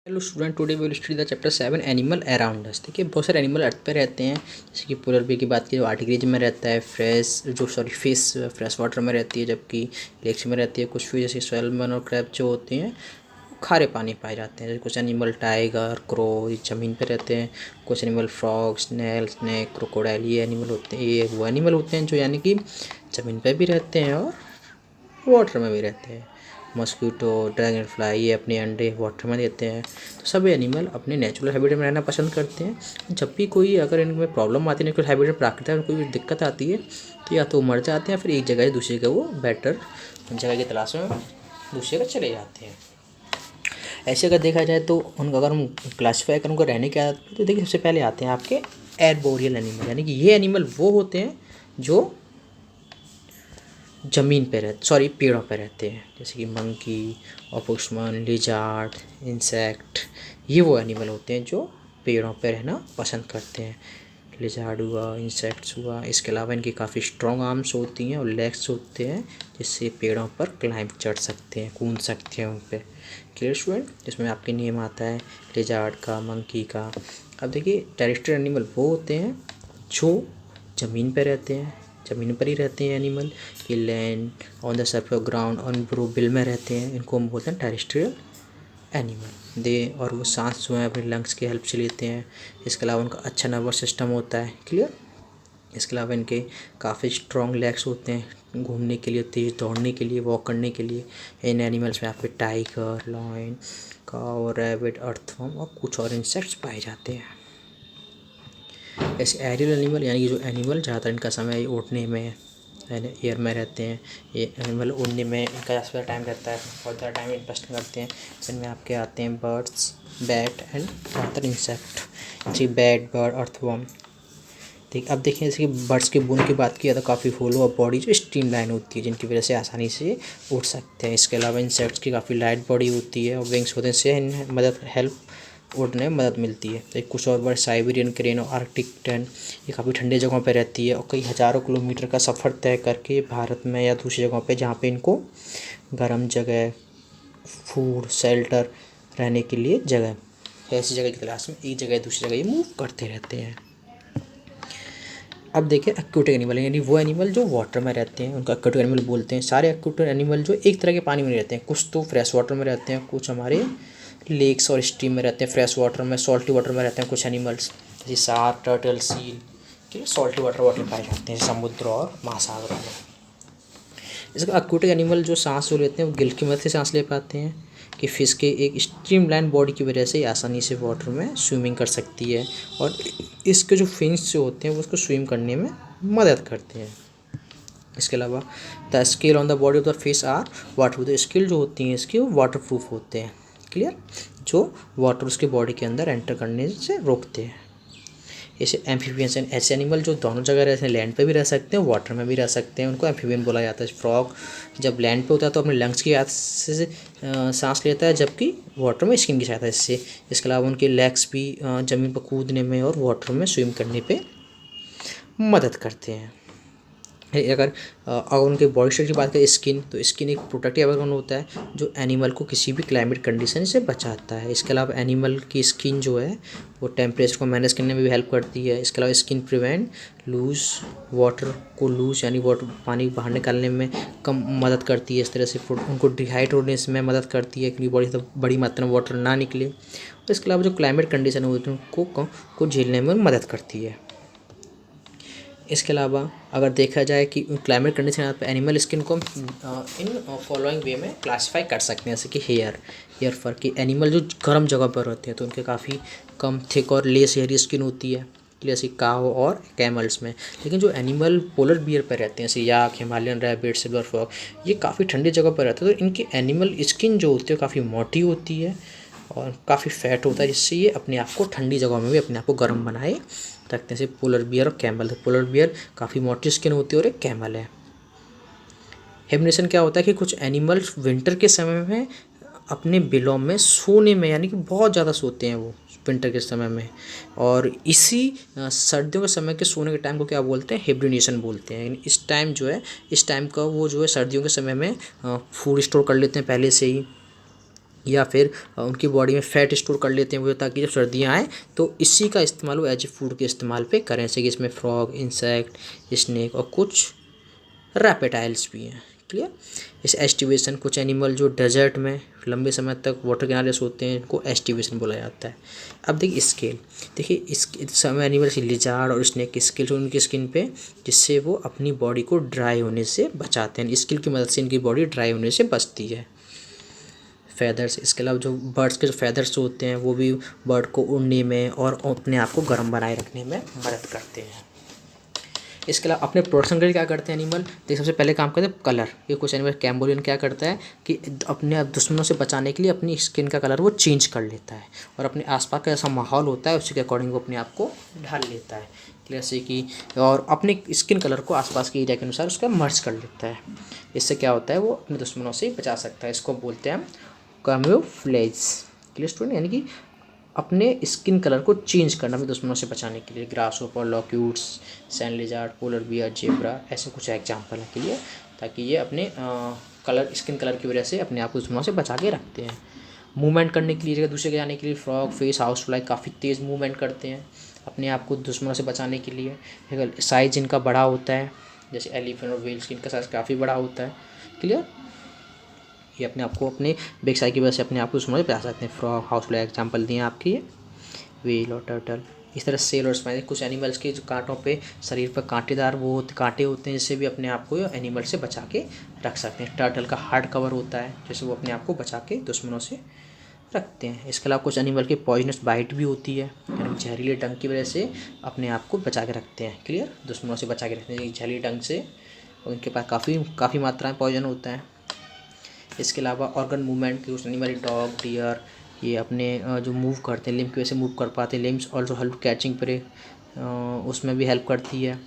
Hello student, today we will study the chapter 7 animal around us. देखिए बहुत सारे animal अर्थ पे रहते हैं, जैसे कि पोलर बियर की बात की जो आर्टिग्रेज में रहता है, फिश फ्रेश वाटर में रहती है, जबकि लेक्स में रहती है। कुछ फिश जैसे सैल्मन और क्रैब जो होते हैं वो खारे पानी पाए जाते हैं। जैसे कुछ एनिमल टाइगर, क्रो ये ज़मीन पे रहते हैं। कुछ animal frog, snail, snake, crocodile ये एनिमल होते हैं। ये वो एनिमल होते हैं जो यानी कि ज़मीन पर भी रहते हैं और वाटर में भी रहते हैं। मस्कीटो, ड्रैगन फ्लाई ये अपने अंडे वाटर में देते हैं। तो सभी एनिमल अपने नेचुरल हैबिटेट में रहना पसंद करते हैं। जब भी कोई अगर इनमें प्रॉब्लम आती है, नेचुरल हैबिटेट प्राकृतिक में कोई भी दिक्कत आती है, तो या तो वो मर जाते हैं, फिर एक जगह से दूसरी जगह वो बेटर जगह की तलाश में दूसरी जगह चले जाते हैं। ऐसे अगर देखा जाए तो उनका अगर हम क्लासीफाई करें उनका रहने क्या, तो देखिए सबसे पहले आते हैं आपके एर्बोरियल एनिमल, यानी कि ये एनिमल वो होते हैं जो ज़मीन पे पेड़ों पे रहते हैं। जैसे कि मंकी, ऑपोसमन, लिजार्ड, इंसेक्ट ये वो एनिमल होते हैं जो पेड़ों पे रहना पसंद करते हैं। लिजार्ड हुआ, इंसेक्ट्स हुआ। इसके अलावा इनकी काफ़ी स्ट्रॉन्ग आर्म्स होती हैं और लेग्स होते हैं, जिससे पेड़ों पर क्लाइंब चढ़ सकते हैं, कूद सकते हैं उन पर। Clear student? जिसमें आपके नेम आता है लिजार्ड का, मंकी का। अब देखिए टेरेस्ट्रियल एनिमल वो होते हैं जो ज़मीन पर रहते हैं, ज़मीन पर ही रहते हैं एनिमल। ये land, on the surface of ground, on ब्रोबिल में रहते हैं। इनको हम बोलते हैं टेरेस्ट्रियल एनिमल। और वो सांस जो है अपने लंग्स की हेल्प से लेते हैं। इसके अलावा उनका अच्छा नर्वस सिस्टम होता है। क्लियर? इसके अलावा इनके काफ़ी स्ट्रॉन्ग लेग्स होते हैं घूमने के लिए, तेज़ दौड़ने के लिए, वॉक करने के लिए। इन एनिमल्स में आपके टाइगर, लायन, काऊ, रैबिट, अर्थवर्म और कुछ और इंसेक्ट्स पाए जाते हैं। ऐसे एरियल एनिमल यानी कि जो एनिमल ज़्यादातर इनका समय उड़ने में, एयर में रहते हैं। ये एनिमल उड़ने में इनका ज़्यादा टाइम रहता है, बहुत ज़्यादा टाइम इन्वेस्ट करते हैं। इनमें आपके आते हैं बर्ड्स, बैट एंड ज़्यादातर इंसेक्ट। जी बैट, बर्ड, अर्थवर्म। अब देखिए जैसे कि बर्ड्स के बून की बात किया तो काफ़ी फॉलो अप बॉडी जो स्ट्रीम लाइन होती है, जिनकी वजह से आसानी से उड़ सकते हैं। इसके अलावा इंसेक्ट्स की काफ़ी लाइट बॉडी होती है और विंग्स होते हैं, इससे इन्हें मदद हेल्प उड़ने में मदद मिलती है। तो कुछ और बर्ड साइबेरियन क्रेन और आर्कटिक टर्न ये काफ़ी ठंडे जगहों पर रहती है और कई हज़ारों किलोमीटर का सफ़र तय करके भारत में या दूसरी जगहों पे जहाँ पे इनको गर्म जगह, फूड, शेल्टर रहने के लिए जगह, ऐसी जगह की तलाश में एक जगह दूसरी जगह ये मूव करते रहते हैं। अब देखिए एक्वेटिक एनिमल यानी वो एनिमल जो वाटर में रहते हैं, उनको एक्वेटिक एनिमल बोलते हैं। सारे एक्वेटिक एनिमल जो एक तरह के पानी में रहते हैं, कुछ तो फ्रेश वाटर में रहते हैं, कुछ हमारे लेक्स और स्ट्रीम में रहते हैं। फ्रेश वाटर में, सॉल्टी वाटर में रहते हैं कुछ एनिमल्स, जैसे शार्क, टर्टल, सील के सॉल्टी वाटर पाए जाते हैं समुद्र और महासागरों में। इसका एक्वेटिक एनिमल जो सांस जो लेते हैं वो गिल की मदद से सांस ले पाते हैं, कि फिश के एक स्ट्रीमलाइन बॉडी की वजह से आसानी से वाटर में स्विमिंग कर सकती है और इसके जो फिन्स जो होते हैं वो उसको स्विम करने में मदद करते हैं। इसके अलावा the scale on the body of the fish are water, तो स्केल जो होती हैं इसके वो वाटर प्रूफ होते हैं। क्लियर? जो वाटर उसके बॉडी के अंदर एंटर करने से रोकते हैं। ऐसे एम्फीबियंस ऐसे एनिमल जो दोनों जगह रहते हैं, लैंड पे भी रह सकते हैं, वाटर में भी रह सकते हैं, उनको एम्फीबियन बोला जाता है। फ्रॉग जब लैंड पे होता है तो अपने लंग्स की सहायता से सांस लेता है, जबकि वाटर में स्किन की सहायता से। इसके अलावा उनके लेग्स भी ज़मीन पर कूदने में और वाटर में स्विम करने पे मदद करते हैं। अगर उनके बॉडी स्ट्रक्चर की बात करें, स्किन, तो स्किन एक प्रोटेक्टिव ऑर्गन होता है जो एनिमल को किसी भी क्लाइमेट कंडीशन से बचाता है। इसके अलावा एनिमल की स्किन जो है वो टेम्परेचर को मैनेज करने में भी हेल्प करती है। इसके अलावा स्किन प्रिवेंट लूज वाटर को लूज यानी वाटर पानी बाहर निकालने में कम मदद करती है। इस तरह से उनको डिहाइड्रेट होने में मदद करती है, क्योंकि बॉडी से बड़ी मात्रा में वाटर ना निकले। और इसके अलावा जो क्लाइमेट कंडीशन होती है उनको झेलने में मदद करती है। इसके अलावा अगर देखा जाए कि क्लाइमेट कंडीशन पर एनिमल स्किन को इन फॉलोइंग वे में क्लासीफाई कर सकते हैं, जैसे कि हेयर फर की एनिमल जो गर्म जगह पर होते हैं तो उनके काफ़ी कम थिक और लेस हेयरी स्किन होती है, जैसे काव और कैमल्स में। लेकिन जो एनिमल पोलर बियर पर रहते हैं, जैसे याक, हिमालयन रैबिट, सिल्वर फॉक्स, ये काफ़ी ठंडी जगह पर रहते हैं, तो इनकी एनिमल स्किन जो होती है काफ़ी मोटी होती है और काफ़ी फैट होता है, जिससे ये अपने आप को ठंडी जगहों में भी अपने आप को गर्म बनाए रखते हैं। जैसे पोलर बियर और कैमल, तो पोलर बियर काफ़ी मोटी स्किन होती है और एक कैमल है। हिबरनेशन क्या होता है कि कुछ एनिमल्स विंटर के समय में अपने बिलों में सोने में, यानी कि बहुत ज़्यादा सोते हैं वो विंटर के समय में, और इसी सर्दियों के समय के सोने के टाइम को क्या बोलते हैं? हिबरनेशन बोलते हैं। इस टाइम जो है, इस टाइम का वो जो है सर्दियों के समय में फूड स्टोर कर लेते हैं पहले से ही, या फिर उनकी बॉडी में फ़ैट स्टोर कर लेते हैं वो, ताकि जब सर्दियाँ आएँ तो इसी का इस्तेमाल वो एज ए फूड के इस्तेमाल पे करें। जैसे कि इसमें फ्रॉग, इंसेक्ट, स्नेक और कुछ रैपेटाइल्स भी हैं। क्लियर। इस एस्टिवेशन, कुछ एनिमल जो डेजर्ट में लंबे समय तक वाटर किनारे सोते हैं, इनको एस्टिवेशन बोला जाता है। अब देखिए स्केल, देखिए इस समय एनिमल की लिजार्ड और स्नेक की स्केल जो उनकी स्किन पे, जिससे वो अपनी बॉडी को ड्राई होने से बचाते हैं। स्किल की मदद से इनकी बॉडी ड्राई होने से बचती है। फैदर्स, इसके अलावा जो बर्ड्स के जो फैदर्स होते हैं वो भी बर्ड को उड़ने में और अपने आप को गर्म बनाए रखने में मदद करते हैं। इसके अलावा अपने प्रोटेक्शन के लिए क्या करते हैं एनिमल, देखिए सबसे पहले काम करते हैं कलर। ये कुछ एनिमल, कैम्बोलियन क्या करता है कि अपने दुश्मनों से बचाने के लिए अपनी स्किन का कलर वो चेंज कर लेता है और अपने आसपास का ऐसा माहौल होता है उसी के अकॉर्डिंग वो अपने आप को ढाल लेता है। जैसे कि और अपने स्किन कलर को आसपास के एरिया के अनुसार उसका मर्ज कर लेता है। इससे क्या होता है वो अपने दुश्मनों से बचा सकता है। इसको बोलते हैं हम कैमोफ्लेज। क्लियर स्टूडेंट, यानी कि अपने स्किन कलर को चेंज करना भी दुश्मनों से बचाने के लिए। Grasshopper, locusts, sand lizard, polar bear, zebra, ऐसे कुछ एग्जाम्पल हैं के लिए, ताकि ये अपने कलर, स्किन कलर की वजह से अपने आप को दुश्मनों से बचा के रखते हैं। मूवमेंट करने के लिए, जगह दूसरे के जाने के लिए फ्रॉग, फिश, हाउस फ्लाई काफ़ी तेज़ मूवमेंट करते हैं अपने आप को दुश्मनों से बचाने के लिए। साइज इनका बड़ा होता है, जैसे एलिफेंट और व्हेल्स की इनका साइज़ काफ़ी बड़ा होता है। क्लियर। ये अपने आप को अपने बिग साइज की वजह से अपने आप को दुश्मनों से बचा सकते हैं। फ्रॉग, हाउस फ्लाई एग्जाम्पल दिए आपकी, ये व्हेल और टर्टल। इस तरह सेल और स्पाइडर, कुछ एनिमल्स के जो कांटों पे शरीर पर कांटेदार वो कांटे होते हैं, जिससे भी अपने आप को एनिमल से बचा के रख सकते हैं। टर्टल का हार्ड कवर होता है, जैसे वो अपने आप को बचा के दुश्मनों से रखते हैं। इसके अलावा कुछ एनिमल की पॉइजनस बाइट भी होती है, यानी जहरीले डंक की वजह से अपने आप को बचा के रखते हैं। क्लियर, दुश्मनों से बचा के रखते हैं जहरीले डंक से, उनके पास काफ़ी मात्रा में पॉइजन होता है। इसके अलावा ऑर्गन मूवमेंट, कुछ एनिमल, डॉग, डियर, ये अपने जो मूव करते हैं लिम्ब की वजह से मूव कर पाते हैं। Limbs also help catching prey, उसमें भी हेल्प करती है,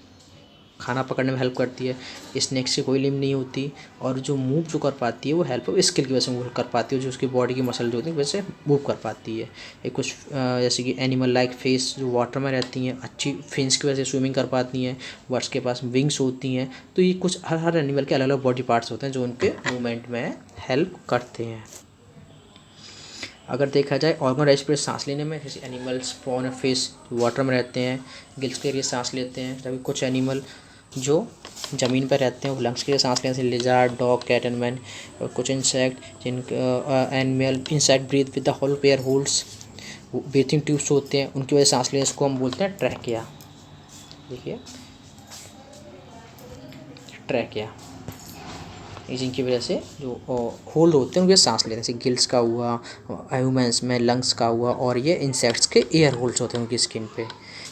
खाना पकड़ने में हेल्प करती है। स्नेक से कोई लिम्ब नहीं होती और जो मूव जो कर पाती है वो हेल्प स्किल की वजह से मूव कर पाती है, जो उसकी बॉडी की मसल जो होती है वैसे मूव कर पाती है। ये कुछ जैसे कि एनिमल लाइक फिश जो वाटर में रहती हैं, अच्छी फिन्स की वजह से स्विमिंग कर पाती हैं। बर्ड्स के पास विंग्स होती हैं। तो ये कुछ हर एनिमल के अलग अलग बॉडी पार्ट्स होते हैं जो उनके मूवमेंट में हेल्प करते हैं। अगर देखा जाए ऑर्गन रेस्पिरेशन, सांस लेने में, जैसे एनिमल्स, प्रॉन और फिश वाटर में रहते हैं, गिल्स के लिए सांस लेते हैं। जबकि कुछ एनिमल जो ज़मीन पर रहते हैं वो लंग्स के लिए सांस लेते हैं, जैसे lizard, dog, cat and man. और कुछ insect animal insect breathe with the whole pair holes, breathing tubes होते हैं, उनकी वजह से सांस लेने, इसको हम बोलते हैं ट्रैकिया। देखिए ट्रैकिया, जिनकी वजह से जो होल होते हैं उनके सांस लेते हैं, जैसे गिल्स का हुआ, ह्यूमंस में लंग्स का हुआ, और ये इंसेक्ट्स के एयर होल्स होते हैं उनकी स्किन पे।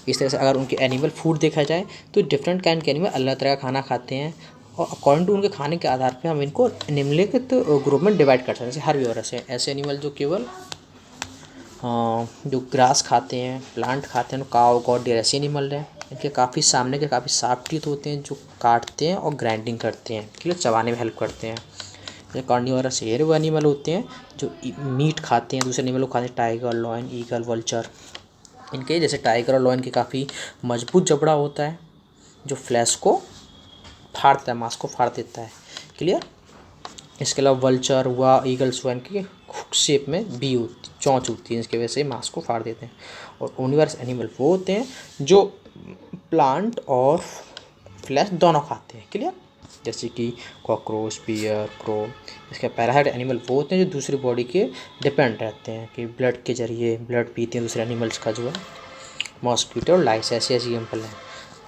इस तरह से अगर उनके एनिमल फूड देखा जाए तो डिफरेंट काइंड के एनिमल अलग तरह का खाना खाते हैं, और अकॉर्डिंग टू उनके खाने के आधार पर हम इनको निम्नलिखित ग्रुप में डिवाइड कर सकते हैं। जैसे हर्बीवोरस है, ऐसे एनिमल जो केवल जो ग्रास खाते हैं, प्लांट खाते हैं, काव, गॉड, डियर, ऐसे एनिमल हैं। इनके काफ़ी सामने के काफ़ी शार्प टीथ होते हैं जो काटते हैं और ग्राइंडिंग करते हैं, ठीक है, चबाने में हेल्प करते हैं। जैसे कार्निवोरस शेर वो एनिमल होते हैं जो मीट खाते हैं, दूसरे एनिमल को खाते हैं, टाइगर, लॉयन, ईगल, वल्चर। इनके जैसे टाइगर और लॉयन के काफ़ी मजबूत जबड़ा होता है जो फ्लैश को फाड़ता है, मांस को फाड़ देता है। क्लियर। इसके अलावा वल्चर हुआ, ईगल, स्वैन की हुक शेप में भी होती, चोंच होती है, इसकी वजह से मांस को फाड़ देते हैं। और ओनिवर्स एनिमल वो होते हैं जो प्लांट और फ्लैश दोनों खाते हैं। क्लियर। जैसे कि कॉकरोच, बियर, क्रो। इसके पैरासाइट एनिमल वो होते हैं जो दूसरी बॉडी के डिपेंड रहते हैं, कि ब्लड के जरिए ब्लड पीते हैं दूसरे एनिमल्स का, जो है मॉस्किटो और लाइस, ऐसे एग्जाम्पल हैं।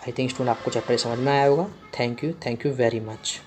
आई थिंक स्टूडेंट आपको चैप्टर समझ में आया होगा। Thank you very much.